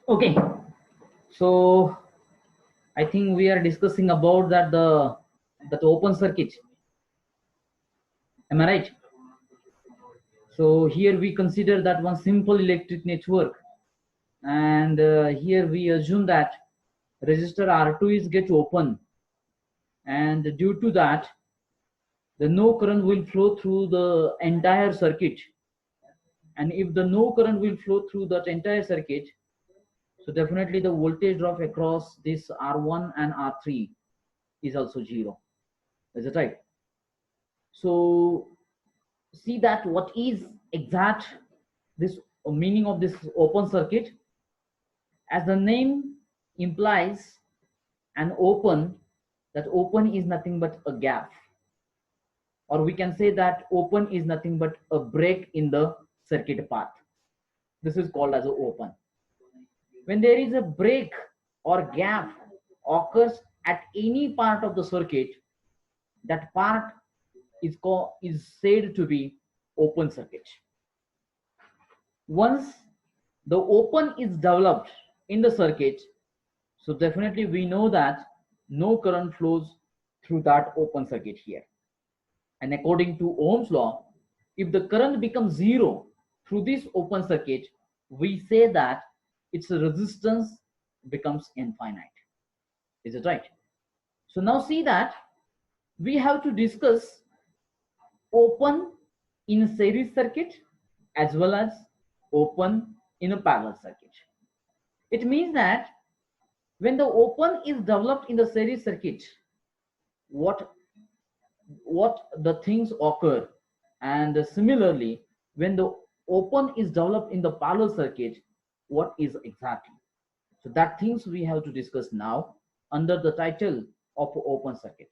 Okay, so I think we are discussing about that open circuit. Am I right? So here we consider that one simple electric network, and here we assume that resistor R2 is get open, and due to that, the no current will flow through the entire circuit. And if the no current will flow through that entire circuit, so definitely the voltage drop across this R1 and R3 is also zero. Is it right? So see that what is exact this meaning of this open circuit. As the name implies, an open, that open is nothing but a gap, or we can say that open is nothing but a break in the circuit path. This is called as an open. When there is a break or gap occurs at any part of the circuit, that part is said to be open circuit. Once the open is developed in the circuit, so definitely we know that no current flows through that open circuit here. And according to Ohm's law, if the current becomes zero through this open circuit, we say that its resistance becomes infinite. Is it right? So now see that we have to discuss open in a series circuit as well as open in a parallel circuit. It means that when the open is developed in the series circuit, what the things occur, and similarly when the open is developed in the parallel circuit, what is exactly. So that things we have to discuss now under the title of open circuit.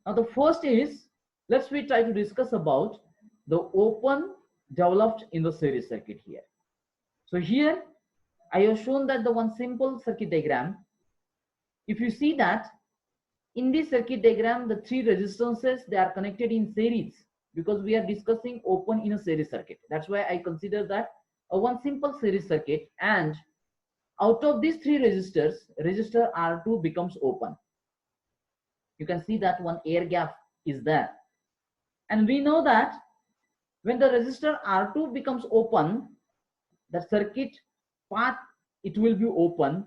Now the first is, let's we try to discuss about the open developed in the series circuit here. So here I have shown that the one simple circuit diagram. If you see that in this circuit diagram, the three resistances, they are connected in series because we are discussing open in a series circuit. That's why I consider that a one simple series circuit, and out of these three resistors, resistor R2 becomes open. You can see that one air gap is there. And we know that when the resistor R2 becomes open, the circuit path, it will be open.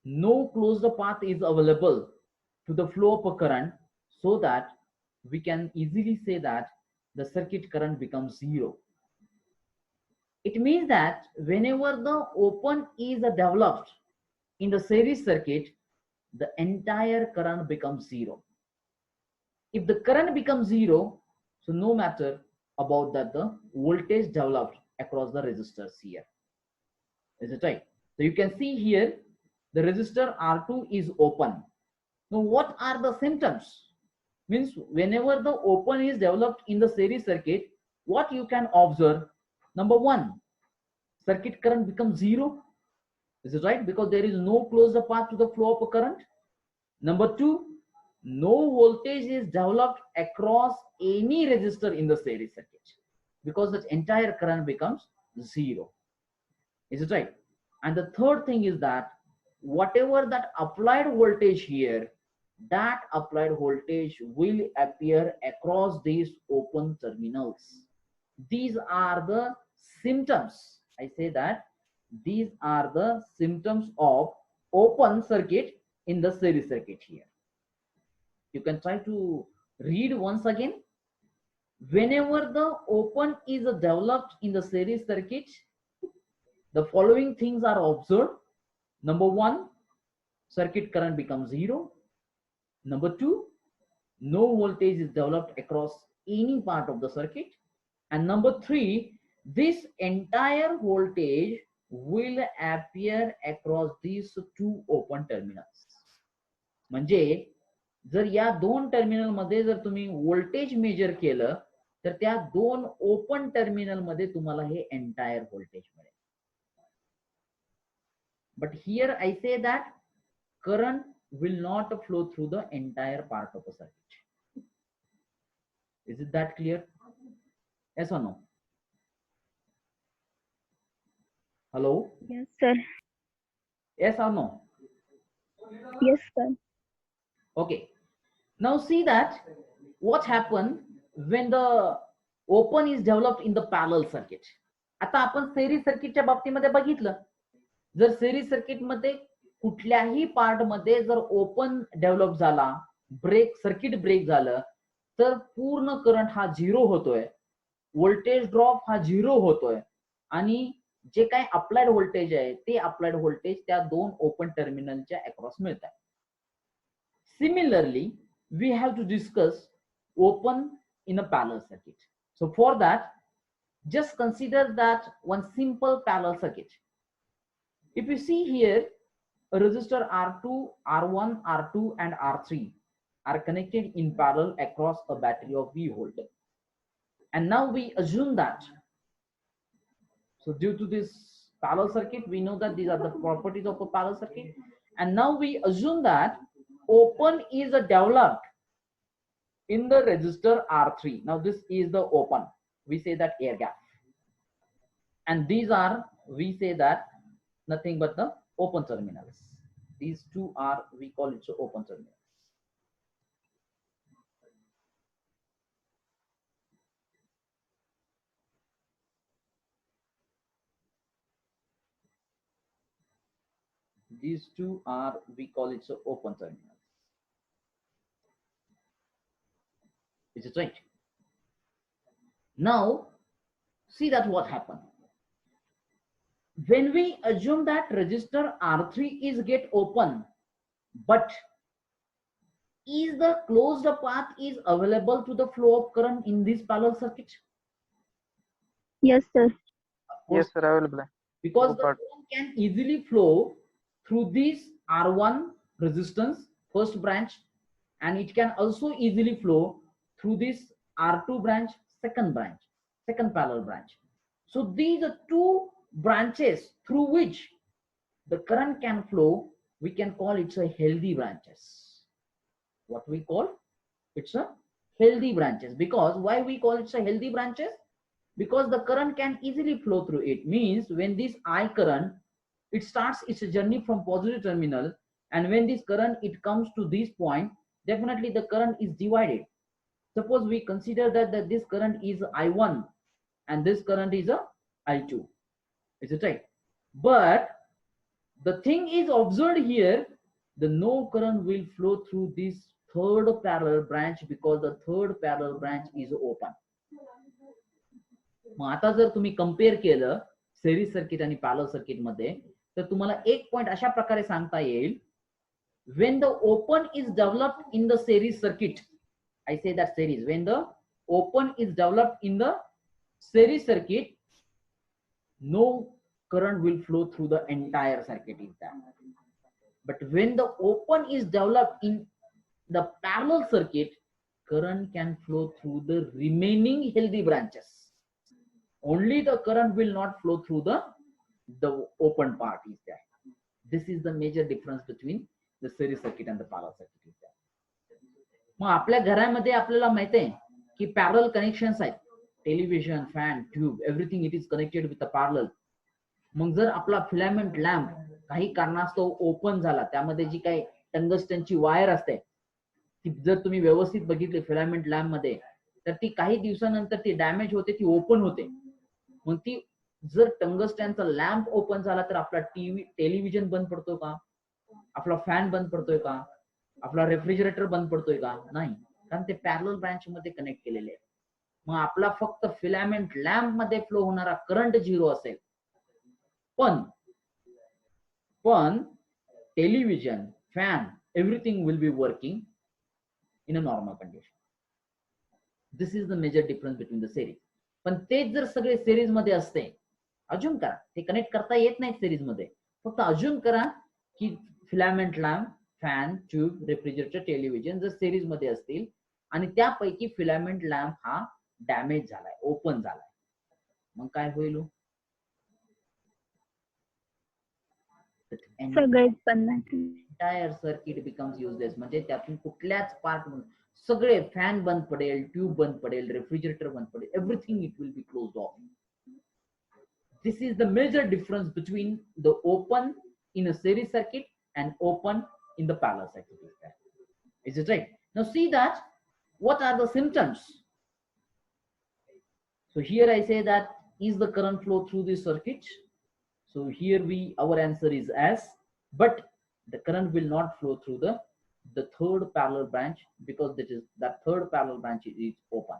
No closed path is available to the flow of a current, so that we can easily say that the circuit current becomes zero. It means that whenever the open is developed in the series circuit, the entire current becomes zero. If the current becomes zero, so no matter about that the voltage developed across the resistors here. Is it right? So you can see here the resistor R2 is open. Now what are the symptoms? Means whenever the open is developed in the series circuit, what you can observe? Number one, circuit current becomes zero. Is it right? Because there is no closed path to the flow of a current. Number two, no voltage is developed across any resistor in the series circuit, because the entire current becomes zero. Is it right? And the third thing is that whatever that applied voltage here, that applied voltage will appear across these open terminals. These are the symptoms. I say that these are the symptoms of open circuit in the series circuit here. You can try to read once again. Whenever the open is developed in the series circuit, the following things are observed. Number one, circuit current becomes zero. Number two, no voltage is developed across any part of the circuit. And number three, this entire voltage will appear across these two open terminals. म्हणजे जर या दोन terminal मध्ये जर तुम्ही voltage major केलं तर त्या दोन ओपन टर्मिनल मध्ये तुम्हाला हे एंटायर व्होल्टेज मिळेल. But here I say that current will not flow through the entire part of the circuit. Is it that clear? Yes or no? Hello? Yes, sir. Yes or no? Yes, sir. Okay. Now see that what happened when the open is developed in the parallel circuit. आता आपण series सर्किटच्या बाबतीमध्ये बघितलं, जर series circuit मध्ये कुठल्याही part मध्ये जर ओपन डेव्हलप झाला, सर्किट ब्रेक झालं, तर पूर्ण करंट हा झिरो होतोय, व्होल्टेज ड्रॉप हा झिरो होतोय, आणि जे काही अप्लाइड व्होल्टेज आहे ते अप्लाइड व्होल्टेज त्या दोन ओपन टर्मिनलच्या अक्रॉस मिळत आहे. Similarly, we have to discuss open in a parallel circuit. So for that, just consider that one simple parallel circuit. If you see here, a resistor R2, R1, R2 and R3 are connected in parallel across a battery of V volt. And now we assume that, so due to this parallel circuit, we know that these are the properties of a parallel circuit. And now we assume that open is developed in the resistor R3. Now this is the open. We say that air gap. And these are, we say that nothing but the open terminals. These two are, we call it open terminals. These two are, we call it open terminals. Is it right? Now, see that what happened. When we assume that resistor R3 is get open, but is the closed path is available to the flow of current in this parallel circuit? Yes, sir. Yes, sir, available. Because the current can easily flow through this R1 resistance, first branch, and it can also easily flow through this R2 branch, second parallel branch. So these are two branches through which the current can flow. We can call it a healthy branches. What we call it's a healthy branches. Because why we call it a healthy branches? Because the current can easily flow through it. Means when this I current, it starts its journey from positive terminal, and when this current it comes to this point, definitely the current is divided. Suppose we consider that this current is I1 and this current is a I2. Is it right? But the thing is observed here, the no current will flow through this third parallel branch because the third parallel branch is open. मग आता जर तुम्ही compare केलं series circuit आणि parallel circuit मध्ये, तर तुम्हाला एक point अशा प्रकारे सांगता येईल, when the open is developed in the series circuit, I say that series, when the open is developed in the series circuit, no current will flow through the entire circuit is that. But when the open is developed in the parallel circuit, current can flow through the remaining healthy branches. Only the current will not flow through the open part is there. This is the major difference between the series circuit and the parallel circuit is there. मग आपल्या घरामध्ये आपल्याला माहिती आहे की parallel connections आहेत, television, fan, tube, everything it is connected with a parallel. मग जर आपला फिलामेंट लॅम्प काही कारणास्तव ओपन झाला, त्यामध्ये जी काही टंगस्टनची वायर असते ती जर तुम्ही व्यवस्थित बघितली फिलामेंट लॅम्प मध्ये, तर ती काही दिवसानंतर ती डॅमेज होते, ती ओपन होते. मग ती जर टंगस्टनचा लॅम्प ओपन झाला तर आपला टेलिव्हिजन बंद पडतो का, आपला फॅन बंद पडतोय का, आपला रेफ्रिजरेटर बंद पडतोय का? नाही, कारण ते पॅरलल ब्रांच मध्ये कनेक्ट केलेले आहे. मग आपला फक्त फिलामेंट लॅम्प मध्ये फ्लो होणारा करंट झिरो असेल, पण television, fan, everything will be working in a normal condition. This is the major difference between the series. पण तेच जर सगळे series मध्ये असते, अज्युम करा, ते कनेक्ट करता येत नाही series मध्ये, फक्त अज्युम करा की filament lamp, fan, tube, refrigerator, television जर series मध्ये असतील आणि त्यापैकी फिलामेंट लॅम्प हा डॅमेज झालाय, ओपन झालाय, मग काय होईल? सगळेच बंद झाले. Entire circuit becomes useless. म्हणजे त्यातून कुठल्याच पार्ट सगळे फॅन बंद पडेल, ट्यूब बंद पडेल, रेफ्रिजरेटर बंद पडेल, everything it will be closed off. This is the major difference between the open in a series circuit and open in the parallel circuit. Is it right? Now see that what are the symptoms. So here I say that is the current flow through this circuit. So here our answer is S, but the current will not flow through the third parallel branch because that third parallel branch is open.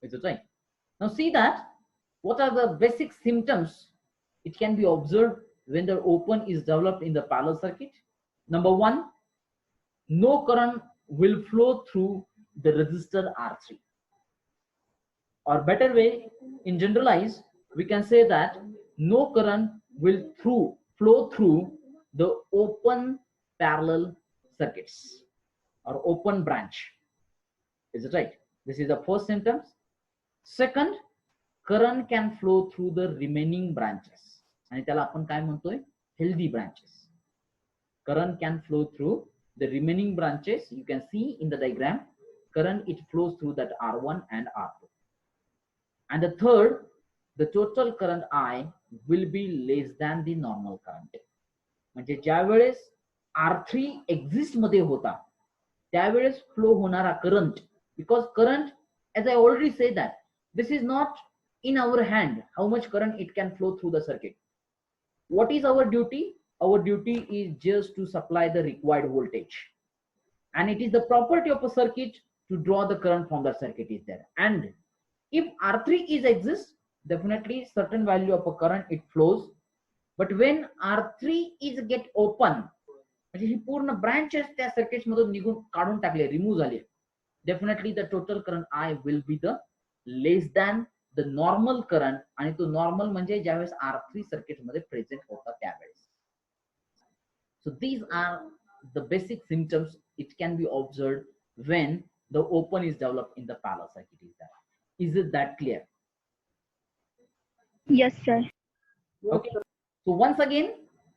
Is it right? Now see that what are the basic symptoms it can be observed when the open is developed in the parallel circuit. Number one, no current will flow through the resistor R3. Or better way, in generalize, we can say that no current will flow through the open parallel circuits or open branch. Is it right? This is the first symptom. Second, current can flow through the remaining branches. आणि त्याला आपण काय म्हणतोय? Healthy branches. Current can flow through the remaining branches. You can see in the diagram, current it flows through that R1 and R2. And the third, the total current I will be less than the normal current. म्हणजे ज्या वेळेस R3 exist मध्ये होता त्यावेळेस flow होणारा current, because current, as I already said that this is not in our hand how much current it can flow through the circuit. What is our duty? Our duty is just to supply the required voltage, and it is the property of a circuit to draw the current from that circuit is there. And if R3 is exists, definitely certain value of a current it flows. But when R3 is get open, म्हणजे ही पूर्ण branches त्या circuit मधून निघून काढून टाकले, remove झाले, definitely the total current I will be the less than the normal current. आणि तो नॉर्मल म्हणजे ज्यावेळेस R3 सर्किट मध्ये प्रेझेंट होता त्यावेळेस. So these are the basic symptoms it can be observed when the open is developed in the parallel circuit. Is it that clear? Yes, sir. Okay. So once again,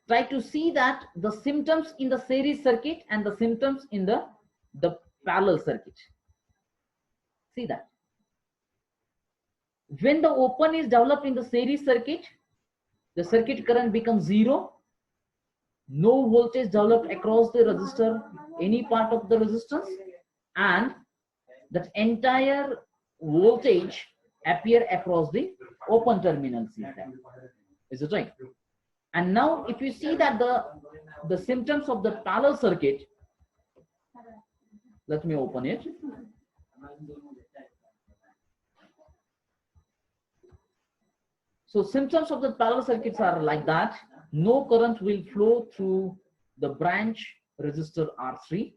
try to see that the symptoms in the series circuit and the symptoms in the parallel circuit. See that. When the open is developed in the series circuit, the circuit current becomes zero. No voltage developed across the resistor, any part of the resistance, and that entire voltage appear across the open terminals. Is it right? And now if you see that the symptoms of the parallel circuit, let me open it. So symptoms of the parallel circuits are like that. No current will flow through the branch resistor R3.